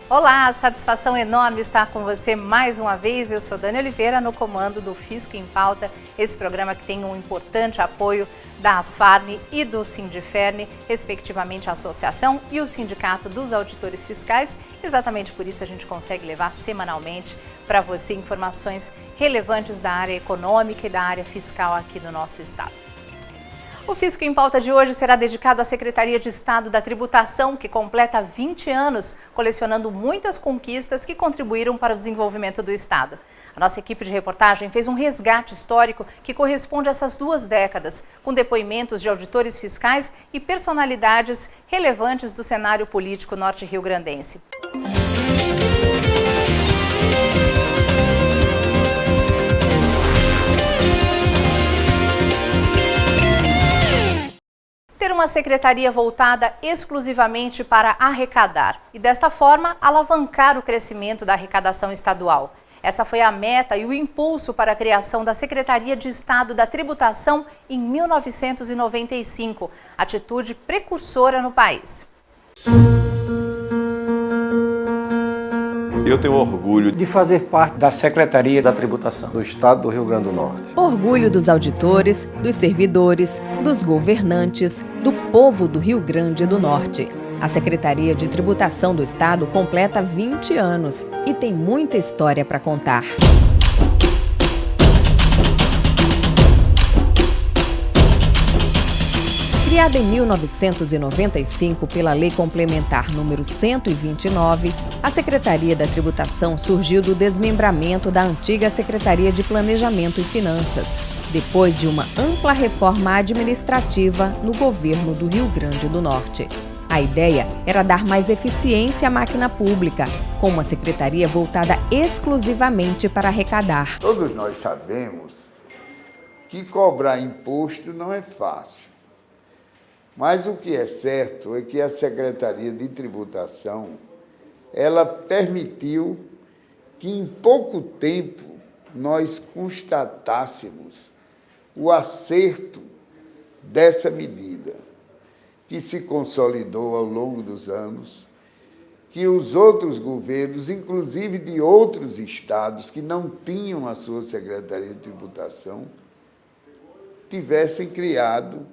Olá, satisfação enorme estar com você mais uma vez. Eu sou Dani Oliveira, no comando do Fisco em Pauta, esse programa que tem um importante apoio da Asfarne e do Sindiferne, respectivamente a associação e o Sindicato dos Auditores Fiscais. Exatamente por isso a gente consegue levar semanalmente para você informações relevantes da área econômica e da área fiscal aqui do nosso estado. O Fisco em Pauta de hoje será dedicado à Secretaria de Estado da Tributação, que completa 20 anos, colecionando muitas conquistas que contribuíram para o desenvolvimento do estado. A nossa equipe de reportagem fez um resgate histórico que corresponde a essas 2 décadas, com depoimentos de auditores fiscais e personalidades relevantes do cenário político norte-riograndense. Ter uma secretaria voltada exclusivamente para arrecadar e, desta forma, alavancar o crescimento da arrecadação estadual. Essa foi a meta e o impulso para a criação da Secretaria de Estado da Tributação em 1995, atitude precursora no país. Eu tenho orgulho de fazer parte da Secretaria da Tributação do Estado do Rio Grande do Norte. Orgulho dos auditores, dos servidores, dos governantes, do povo do Rio Grande do Norte. A Secretaria de Tributação do Estado completa 20 anos e tem muita história para contar. Criada em 1995 pela Lei Complementar número 129, a Secretaria da Tributação surgiu do desmembramento da antiga Secretaria de Planejamento e Finanças, depois de uma ampla reforma administrativa no governo do Rio Grande do Norte. A ideia era dar mais eficiência à máquina pública, com uma secretaria voltada exclusivamente para arrecadar. Todos nós sabemos que cobrar imposto não é fácil. Mas o que é certo é que a Secretaria de Tributação, ela permitiu que em pouco tempo nós constatássemos o acerto dessa medida, que se consolidou ao longo dos anos, que os outros governos, inclusive de outros estados que não tinham a sua Secretaria de Tributação, tivessem criado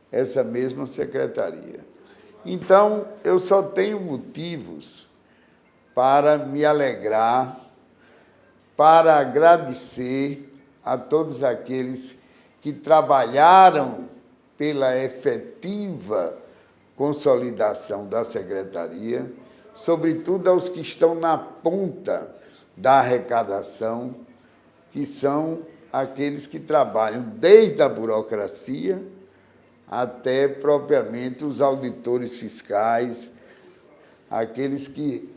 essa mesma secretaria. Então, eu só tenho motivos para me alegrar, para agradecer a todos aqueles que trabalharam pela efetiva consolidação da secretaria, sobretudo aos que estão na ponta da arrecadação, que são aqueles que trabalham desde a burocracia até propriamente os auditores fiscais, aqueles que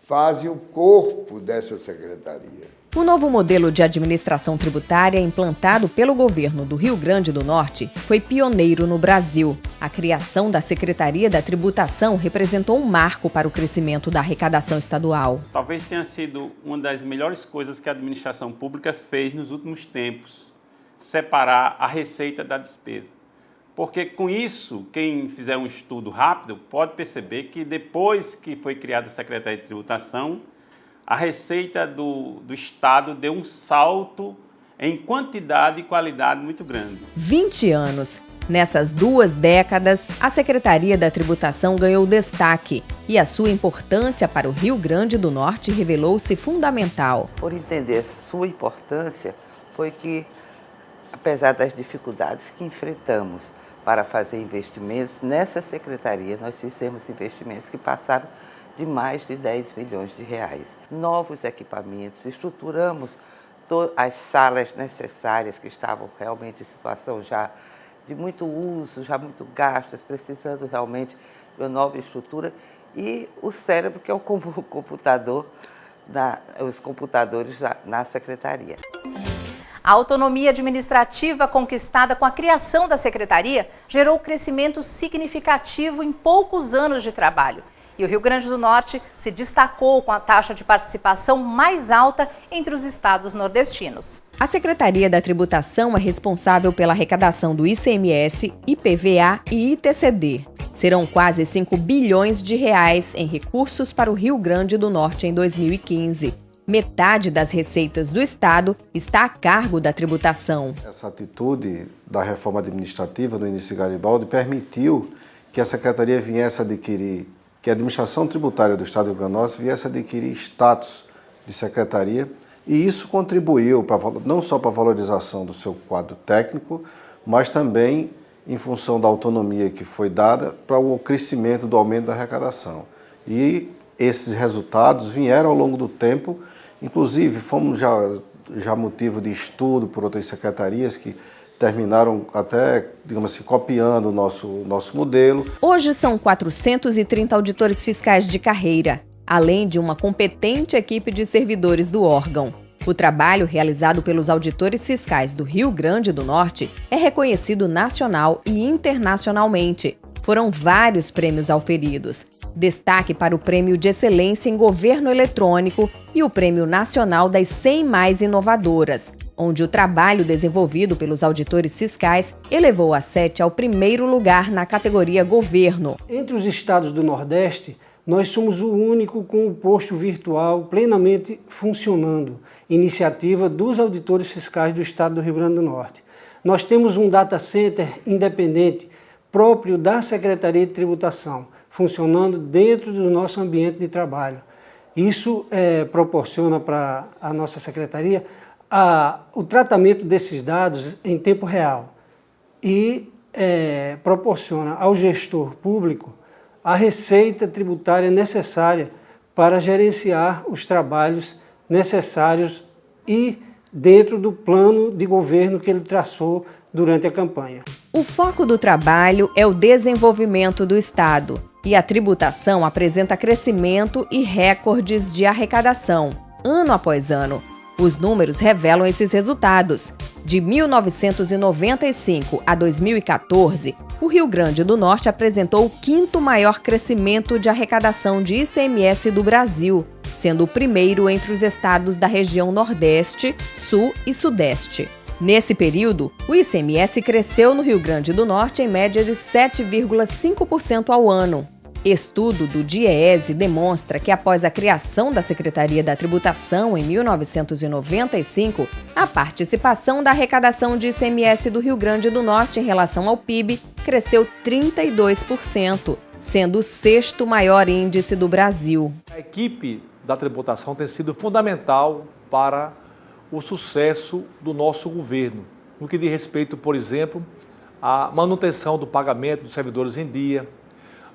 fazem o corpo dessa secretaria. O novo modelo de administração tributária implantado pelo governo do Rio Grande do Norte foi pioneiro no Brasil. A criação da Secretaria da Tributação representou um marco para o crescimento da arrecadação estadual. Talvez tenha sido uma das melhores coisas que a administração pública fez nos últimos tempos, separar a receita da despesa. Porque, com isso, quem fizer um estudo rápido pode perceber que, depois que foi criada a Secretaria de Tributação, a receita do Estado deu um salto em quantidade e qualidade muito grande. 20 anos. Nessas 2 décadas, a Secretaria da Tributação ganhou destaque e a sua importância para o Rio Grande do Norte revelou-se fundamental. Por entender essa sua importância, foi que, apesar das dificuldades que enfrentamos para fazer investimentos, nessa secretaria nós fizemos investimentos que passaram de mais de 10 milhões de reais. Novos equipamentos, estruturamos as salas necessárias que estavam realmente em situação já de muito uso, já muito gastas, precisando realmente de uma nova estrutura, e o cérebro, que é o computador, os computadores na secretaria. A autonomia administrativa conquistada com a criação da secretaria gerou crescimento significativo em poucos anos de trabalho. E o Rio Grande do Norte se destacou com a taxa de participação mais alta entre os estados nordestinos. A Secretaria da Tributação é responsável pela arrecadação do ICMS, IPVA e ITCD. Serão quase 5 bilhões de reais em recursos para o Rio Grande do Norte em 2015. Metade das receitas do Estado está a cargo da tributação. Essa atitude da reforma administrativa no início de Garibaldi permitiu que a Secretaria viesse a adquirir, que a administração tributária do Estado do Rio Grande do Norte viesse a adquirir status de secretaria, e isso contribuiu não só para a valorização do seu quadro técnico, mas também em função da autonomia que foi dada para o crescimento do aumento da arrecadação. E esses resultados vieram ao longo do tempo, inclusive fomos já motivo de estudo por outras secretarias que terminaram até, digamos assim, copiando o nosso modelo. Hoje são 430 auditores fiscais de carreira, além de uma competente equipe de servidores do órgão. O trabalho realizado pelos auditores fiscais do Rio Grande do Norte é reconhecido nacional e internacionalmente. Foram vários prêmios auferidos. Destaque para o Prêmio de Excelência em Governo Eletrônico e o Prêmio Nacional das 100 Mais Inovadoras, onde o trabalho desenvolvido pelos auditores fiscais elevou a 7 ao primeiro lugar na categoria Governo. Entre os estados do Nordeste, nós somos o único com o posto virtual plenamente funcionando, iniciativa dos auditores fiscais do Estado do Rio Grande do Norte. Nós temos um data center independente próprio da Secretaria de Tributação, funcionando dentro do nosso ambiente de trabalho. Isso proporciona para a nossa Secretaria o tratamento desses dados em tempo real e proporciona ao gestor público a receita tributária necessária para gerenciar os trabalhos necessários e dentro do plano de governo que ele traçou durante a campanha. O foco do trabalho é o desenvolvimento do Estado e a tributação apresenta crescimento e recordes de arrecadação, ano após ano. Os números revelam esses resultados. De 1995 a 2014, o Rio Grande do Norte apresentou o 5º maior crescimento de arrecadação de ICMS do Brasil, sendo o primeiro entre os estados da região Nordeste, Sul e Sudeste. Nesse período, o ICMS cresceu no Rio Grande do Norte em média de 7,5% ao ano. Estudo do DIEESE demonstra que após a criação da Secretaria da Tributação em 1995, a participação da arrecadação de ICMS do Rio Grande do Norte em relação ao PIB cresceu 32%, sendo o 6º maior índice do Brasil. A equipe da tributação tem sido fundamental para o sucesso do nosso governo, no que diz respeito, por exemplo, à manutenção do pagamento dos servidores em dia,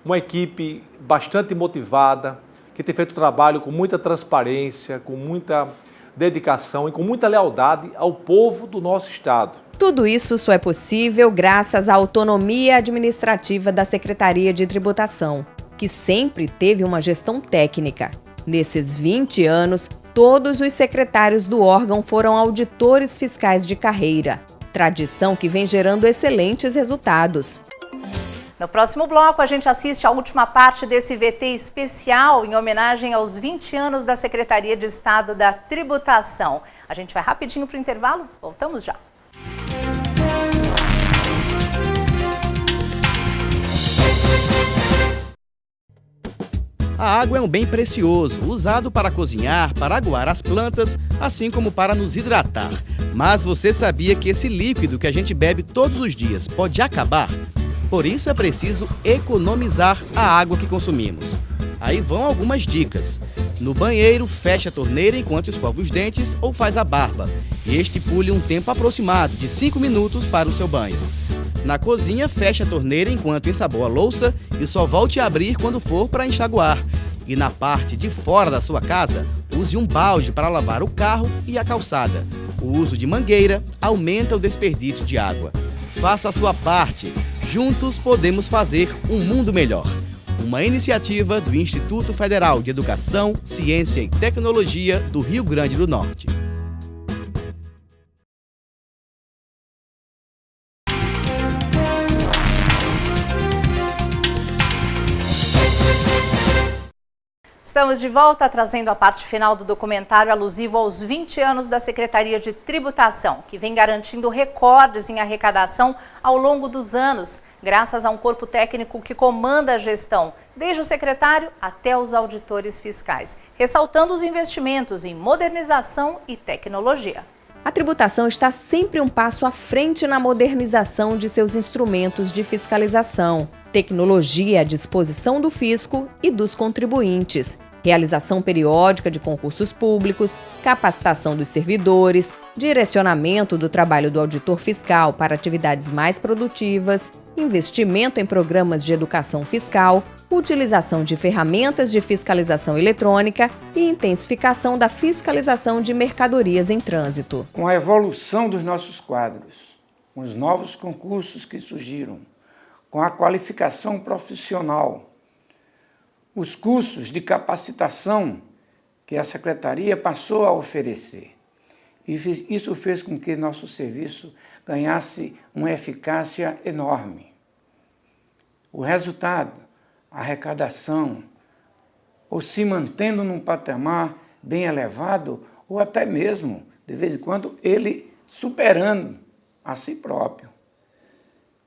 uma equipe bastante motivada, que tem feito trabalho com muita transparência, com muita dedicação e com muita lealdade ao povo do nosso Estado. Tudo isso só é possível graças à autonomia administrativa da Secretaria de Tributação, que sempre teve uma gestão técnica. Nesses 20 anos, todos os secretários do órgão foram auditores fiscais de carreira, tradição que vem gerando excelentes resultados. No próximo bloco, a gente assiste a última parte desse VT especial em homenagem aos 20 anos da Secretaria de Estado da Tributação. A gente vai rapidinho para o intervalo, voltamos já. A água é um bem precioso, usado para cozinhar, para aguar as plantas, assim como para nos hidratar. Mas você sabia que esse líquido que a gente bebe todos os dias pode acabar? Por isso é preciso economizar a água que consumimos. Aí vão algumas dicas. No banheiro, feche a torneira enquanto escova os dentes ou faz a barba. E estipule um tempo aproximado de 5 minutos para o seu banho. Na cozinha, feche a torneira enquanto ensaboa a louça e só volte a abrir quando for para enxaguar. E na parte de fora da sua casa, use um balde para lavar o carro e a calçada. O uso de mangueira aumenta o desperdício de água. Faça a sua parte. Juntos podemos fazer um mundo melhor. Uma iniciativa do Instituto Federal de Educação, Ciência e Tecnologia do Rio Grande do Norte. Estamos de volta trazendo a parte final do documentário alusivo aos 20 anos da Secretaria de Tributação, que vem garantindo recordes em arrecadação ao longo dos anos, graças a um corpo técnico que comanda a gestão, desde o secretário até os auditores fiscais, ressaltando os investimentos em modernização e tecnologia. A tributação está sempre um passo à frente na modernização de seus instrumentos de fiscalização, tecnologia à disposição do fisco e dos contribuintes, realização periódica de concursos públicos, capacitação dos servidores, direcionamento do trabalho do auditor fiscal para atividades mais produtivas, investimento em programas de educação fiscal, utilização de ferramentas de fiscalização eletrônica e intensificação da fiscalização de mercadorias em trânsito. Com a evolução dos nossos quadros, com os novos concursos que surgiram, com a qualificação profissional, os cursos de capacitação que a Secretaria passou a oferecer. Isso fez com que nosso serviço ganhasse uma eficácia enorme. O resultado, a arrecadação, ou se mantendo num patamar bem elevado, ou até mesmo, de vez em quando, ele superando a si próprio,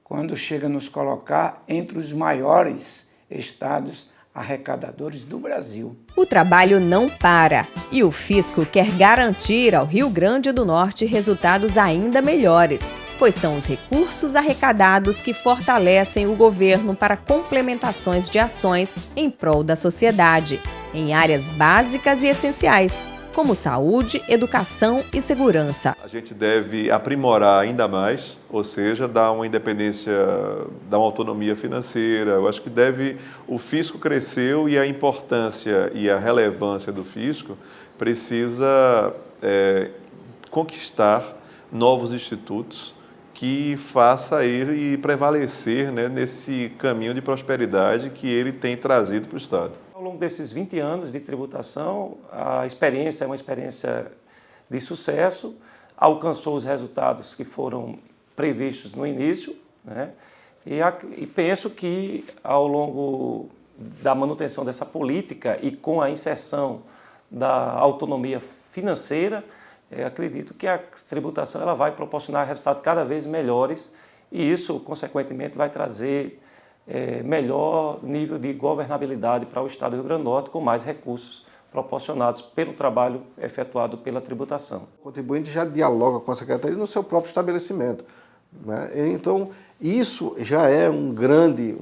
quando chega a nos colocar entre os maiores estados arrecadadores do Brasil. O trabalho não para e o fisco quer garantir ao Rio Grande do Norte resultados ainda melhores, pois são os recursos arrecadados que fortalecem o governo para complementações de ações em prol da sociedade, em áreas básicas e essenciais, como saúde, educação e segurança. A gente deve aprimorar ainda mais, ou seja, dar uma independência, dar uma autonomia financeira. Eu acho que o fisco cresceu e a importância e a relevância do fisco precisa conquistar novos institutos que faça ele prevalecer, né, nesse caminho de prosperidade que ele tem trazido para o Estado. Ao longo desses 20 anos de tributação, a experiência é uma experiência de sucesso, alcançou os resultados que foram previstos no início, né? E penso que ao longo da manutenção dessa política e com a inserção da autonomia financeira, acredito que a tributação ela vai proporcionar resultados cada vez melhores e isso, consequentemente, vai trazer melhor nível de governabilidade para o Estado do Rio Grande do Norte, com mais recursos proporcionados pelo trabalho efetuado pela tributação. O contribuinte já dialoga com a Secretaria no seu próprio estabelecimento, né? Então, isso já é um grande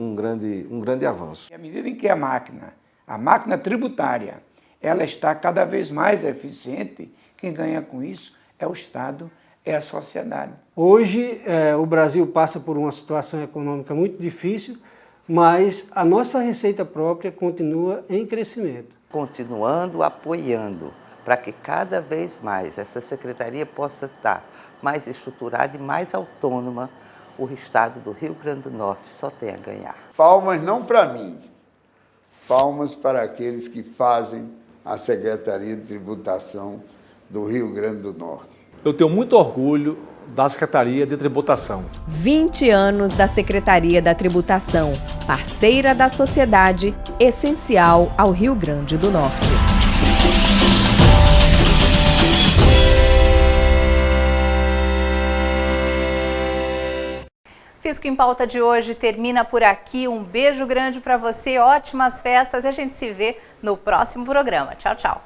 avanço. À medida em que a máquina tributária, ela está cada vez mais eficiente, quem ganha com isso é o Estado, é a sociedade. Hoje, o Brasil passa por uma situação econômica muito difícil, mas a nossa receita própria continua em crescimento. Continuando apoiando para que cada vez mais essa secretaria possa estar mais estruturada e mais autônoma, o Estado do Rio Grande do Norte só tem a ganhar. Palmas não para mim, palmas para aqueles que fazem a Secretaria de Tributação do Rio Grande do Norte. Eu tenho muito orgulho da Secretaria de Tributação. 20 anos da Secretaria da Tributação, parceira da sociedade, essencial ao Rio Grande do Norte. Fisco em Pauta de hoje termina por aqui. Um beijo grande para você, ótimas festas e a gente se vê no próximo programa. Tchau, tchau.